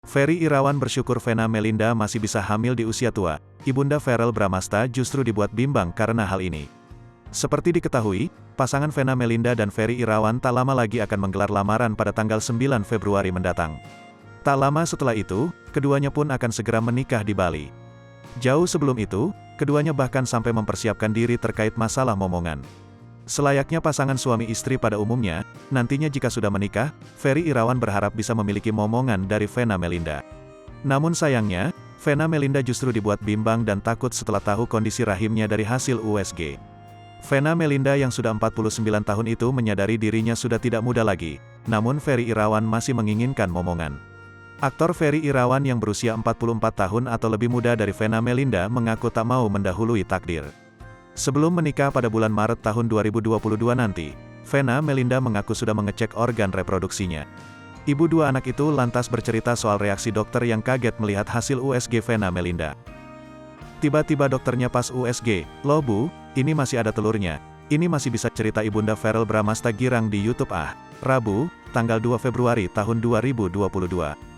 Ferry Irawan bersyukur Vena Melinda masih bisa hamil di usia tua. Ibunda Verrell Bramasta justru dibuat bimbang karena hal ini. Seperti diketahui, pasangan Vena Melinda dan Ferry Irawan tak lama lagi akan menggelar lamaran pada tanggal 9 Februari mendatang. Tak lama setelah itu, keduanya pun akan segera menikah di Bali. Jauh sebelum itu, keduanya bahkan sampai mempersiapkan diri terkait masalah momongan. Selayaknya pasangan suami istri pada umumnya, nantinya jika sudah menikah, Ferry Irawan berharap bisa memiliki momongan dari Vena Melinda. Namun sayangnya, Vena Melinda justru dibuat bimbang dan takut setelah tahu kondisi rahimnya dari hasil USG. Vena Melinda yang sudah 49 tahun itu menyadari dirinya sudah tidak muda lagi, namun Ferry Irawan masih menginginkan momongan. Aktor Ferry Irawan yang berusia 44 tahun atau lebih muda dari Vena Melinda mengaku tak mau mendahului takdir. Sebelum menikah pada bulan Maret tahun 2022 nanti, Vena Melinda mengaku sudah mengecek organ reproduksinya. Ibu dua anak itu lantas bercerita soal reaksi dokter yang kaget melihat hasil USG Vena Melinda. Tiba-tiba dokternya pas USG, "Loh Bu, ini masih ada telurnya." Ini masih bisa cerita Ibunda Verrell Bramasta girang di YouTube Rabu, tanggal 2 Februari tahun 2022.